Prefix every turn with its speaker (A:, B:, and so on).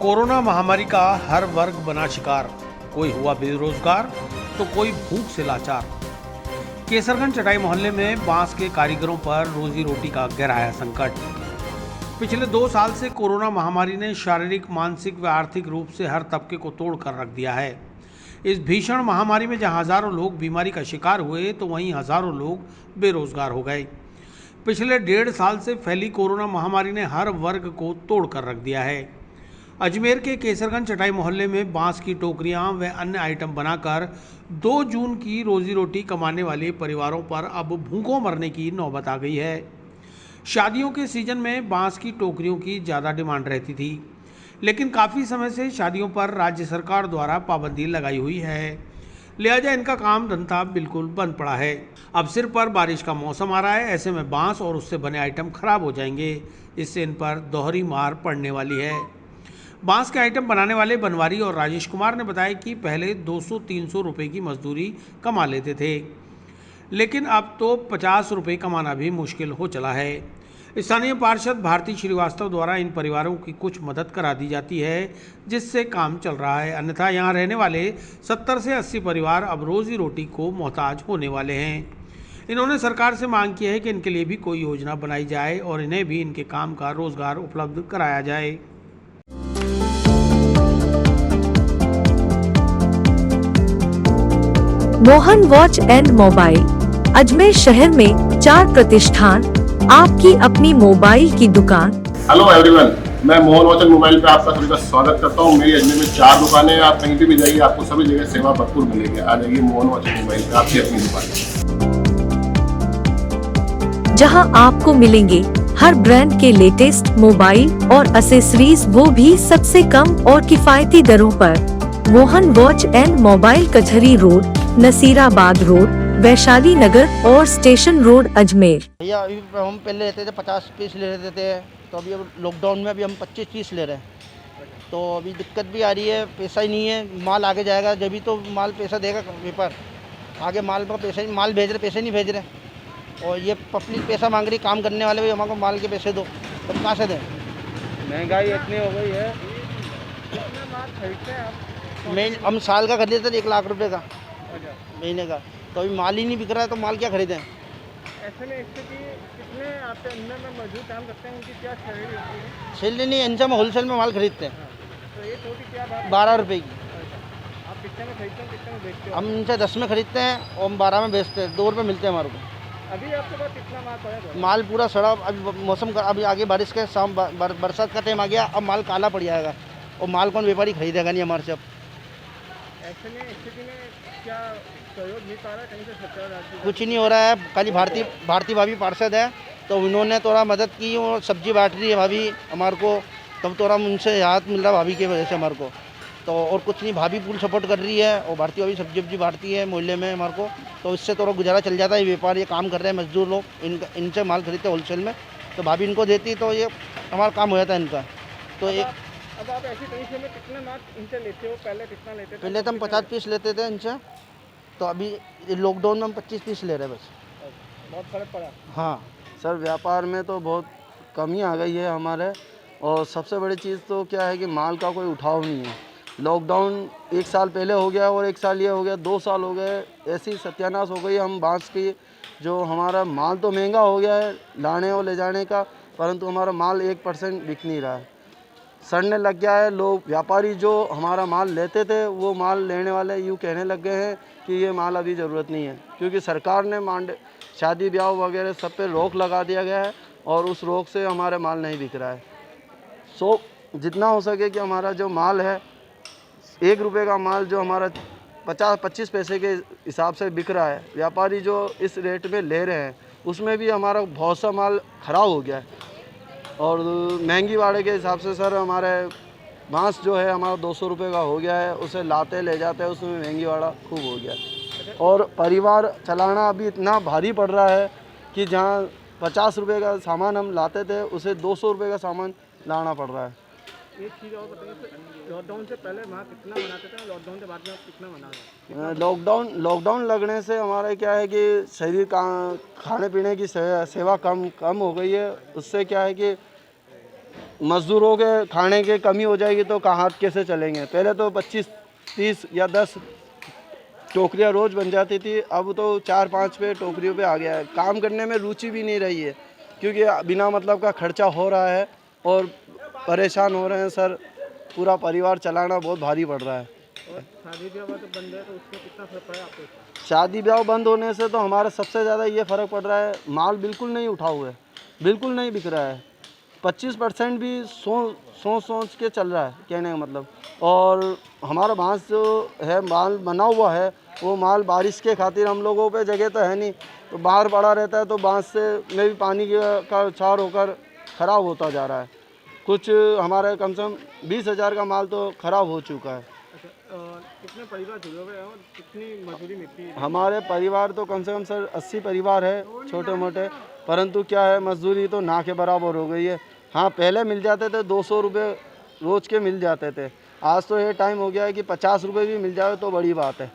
A: Corona महामारी का हर वर्ग बना शिकार। कोई हुआ बेरोजगार तो कोई भूख से लाचार। केसरगंज चटाई मोहल्ले में बांस के कारीगरों पर रोजी रोटी का गहराया संकट। पिछले 2 साल से कोरोना महामारी ने शारीरिक, मानसिक व आर्थिक रूप से हर तबके को तोड़ कर रख दिया है। इस भीषण महामारी में जहां हजारों लोग बीमारी का शिकार हुए तो वहीं हजारों लोग बेरोजगार हो गए। पिछले 1.5 साल से फैली कोरोना महामारी ने हर वर्ग को तोड़ कर रख दिया है। अजमेर के केसरगंज चटाई मोहल्ले में बांस की टोकरियां व अन्य आइटम बनाकर 2 जून की रोजी रोटी कमाने वाले परिवारों पर अब भूखों मरने की नौबत आ गई है। शादियों के सीजन में बांस की टोकरियों की ज़्यादा डिमांड रहती थी, लेकिन काफ़ी समय से शादियों पर राज्य सरकार द्वारा पाबंदी लगाई हुई है, लिहाजा इनका काम धंधा बिल्कुल बंद पड़ा है। अब सिर पर बारिश का मौसम आ रहा है, ऐसे में बांस और उससे बने आइटम खराब हो जाएंगे। इससे इन पर दोहरी मार पड़ने वाली है। बांस के आइटम बनाने वाले बनवारी और राजेश कुमार ने बताया कि पहले 200-300 रुपए की मजदूरी कमा लेते थे, लेकिन अब तो 50 रुपए कमाना भी मुश्किल हो चला है। स्थानीय पार्षद भारती श्रीवास्तव द्वारा इन परिवारों की कुछ मदद करा दी जाती है, जिससे काम चल रहा है, अन्यथा यहाँ रहने वाले 70 से 80 परिवार अब रोजी रोटी को मोहताज होने वाले हैं। इन्होंने सरकार से मांग की है कि इनके लिए भी कोई योजना बनाई जाए और इन्हें भी इनके काम का रोजगार उपलब्ध कराया जाए।
B: Mohan watch and mobile Ajmer शहर में 4 प्रतिष्ठान, आपकी अपनी मोबाइल की दुकान।
C: हेलो एवरीवन, मैं मोहन वॉच एंड मोबाइल पे आपका सभी का स्वागत करता हूँ। मेरी अजमेर में 4 दुकानें हैं। आप कहीं भी जाइए, आपको सभी जगह सेवा भरपूर मिलेगी। आ जाइए मोहन वॉच एंड मोबाइल पे, आपकी अपनी दुकान,
B: जहां आपको मिलेंगे हर ब्रांड के लेटेस्ट मोबाइल और एक्सेसरीज, वो भी सबसे कम और किफायती दरों पर। मोहन वॉच एंड मोबाइल, कचहरी रोड, नसीराबाद रोड, वैशाली नगर और स्टेशन रोड, अजमेर।
D: भैया अभी हम पहले लेते थे 50 पीस ले लेते थे, तो अभी अब लॉकडाउन में अभी हम 25 पीस ले रहे हैं। तो अभी दिक्कत भी आ रही है, पैसा ही नहीं है। माल आगे जाएगा जब भी तो माल पैसा देगा व्यापार। आगे माल का पैसा ही, माल भेज रहे, पैसे नहीं भेज रहे। और ये पब्लिक पैसा मांग रही, काम करने वाले भी हमारे माल के पैसे दो, तो कहाँ से दें?
E: महंगाई इतनी हो गई है। कितने माल खरीदते हैं आप?
D: हम साल का खरीदते थे 1 लाख रुपए का महीने का, तो अभी माल ही नहीं बिक रहा है, तो माल क्या खरीदें?
E: ऐसे में स्थिति कितने आपके अंदर में मौजूद काम करते हैं, उनकी क्या सैलरी होती है?
D: सैलरी नहीं, इनसे हम होलसेल में माल खरीदते हैं।
E: तो ये छोटी क्या बात?
D: 12 रुपए की।
E: आप कितने में खरीदते हैं, कितने में बेचते हो?
D: हम इनसे 10 में खरीदते हैं और हम 12 में बेचते हैं। 2 रुपये मिलते हैं हमारे को।
E: अभी आपके पास कितना माल पड़ा है?
D: माल पूरा सड़ा। अभी मौसम का, अभी आगे बारिश के शाम बरसात का टाइम आ गया, अब माल काला पड़ जाएगा और माल कौन व्यापारी खरीदेगा नहीं हमारे से। अब
E: ऐसे में स्थिति में क्या सहयोग नहीं पा रहा है कहीं से सरकार?
D: कुछ ही नहीं हो रहा है। खाली भारती भाभी पार्षद है, तो उन्होंने थोड़ा मदद की और सब्जी बांट रही है भाभी हमारे को, तब थोड़ा उनसे हाथ मिल रहा भाभी की वजह से हमारे को। तो और कुछ नहीं, भाभी फुल सपोर्ट कर रही है और भारती भाभी सब्जी बांटती है मोहल्ले में हमारे को, तो इससे थोड़ा गुजारा चल जाता है। व्यापार ये काम कर रहे हैं, मजदूर लोग, इनसे माल खरीदते हैं होलसेल में, तो भाभी इनको देती तो ये हमारा काम हो जाता है इनका। तो ये
E: अब आप ऐसी कंडीशन में कितने माल इनसे लेते हो? पहले कितना लेते थे?
D: पहले तो हम 50 पीस लेते थे इनसे, तो अभी लॉकडाउन में हम 25 पीस ले रहे हैं बस।
E: बहुत फर्क पड़ा।
D: हाँ
F: सर, व्यापार में तो बहुत कमी आ गई है हमारे, और सबसे बड़ी चीज़ तो क्या है कि माल का कोई उठाव नहीं है। लॉकडाउन 1 साल पहले हो गया और 1 साल ये हो गया, 2 साल हो गए, ऐसी सत्यानाश हो गई हम बांस की। जो हमारा माल तो महंगा हो गया है लाने और ले जाने का, परंतु हमारा माल 1% बिक नहीं रहा है, सड़ने लग गया है। लोग, व्यापारी जो हमारा माल लेते थे, वो माल लेने वाले यूँ कहने लग गए हैं कि ये माल अभी ज़रूरत नहीं है, क्योंकि सरकार ने शादी ब्याह वगैरह सब पे रोक लगा दिया गया है और उस रोक से हमारे माल नहीं बिक रहा है। सो जितना हो सके कि हमारा जो माल है, 1 रुपये का माल जो हमारा 25 पैसे के हिसाब से बिक रहा है, व्यापारी जो इस रेट में ले रहे हैं, उसमें भी हमारा बहुत सा माल ख़राब हो गया है। और महंगी वाड़े के हिसाब से सर, हमारे बांस जो है हमारा 200 रुपये का हो गया है, उसे लाते ले जाते हैं, उसमें महंगी वाड़ा खूब हो गया है। और परिवार चलाना अभी इतना भारी पड़ रहा है कि जहाँ 50 रुपये का सामान हम लाते थे, उसे 200 रुपये का सामान लाना पड़ रहा है।
E: एक चीज़ और बताइए, लॉकडाउन से पहले वहाँ कितना बनाते थे, लॉकडाउन के बाद में आप कितना बना?
F: लॉकडाउन लगने से हमारा क्या है कि शरीर का खाने पीने की सेवा कम हो गई है। उससे क्या है कि मज़दूरों के खाने की कमी हो जाएगी तो कहाँ कैसे चलेंगे। पहले तो 25, 30 या 10 टोकरियाँ रोज़ बन जाती थी, अब तो 4-5 पे टोकरियों पे आ गया है। काम करने में रुचि भी नहीं रही है, क्योंकि बिना मतलब का खर्चा हो रहा है और परेशान हो रहे हैं सर। पूरा परिवार चलाना बहुत भारी पड़ रहा है।
E: और शादी ब्याह तो बंद है, तो उसमें कितना फर्क पड़ा आपको इसका?
F: शादी ब्याह बंद होने से तो हमारा सबसे ज़्यादा ये फ़र्क पड़ रहा है, माल बिल्कुल नहीं उठा हुआ है, बिल्कुल नहीं बिक रहा है। 25% भी सोच के चल रहा है, कहने का मतलब। और हमारा बांस जो है माल बना हुआ है, वो माल बारिश के खातिर हम लोगों पे जगह तो है नहीं, तो बाहर पड़ा रहता है, तो बांस से में भी पानी का उछाल होकर ख़राब होता जा रहा है। कुछ हमारे कम से कम 20,000 का माल तो ख़राब हो चुका है।
E: अच्छा, कितने परिवार जुड़े हुए हैं और कितनी मजदूरी मिलती है?
F: हमारे परिवार तो कम से कम सर 80 परिवार है, छोटे मोटे, परंतु क्या है, मजदूरी तो ना के बराबर हो गई है। हाँ, पहले मिल जाते थे 200 रुपये रोज़ के मिल जाते थे, आज तो ये टाइम हो गया है कि 50 रुपये भी मिल जाए तो बड़ी बात है।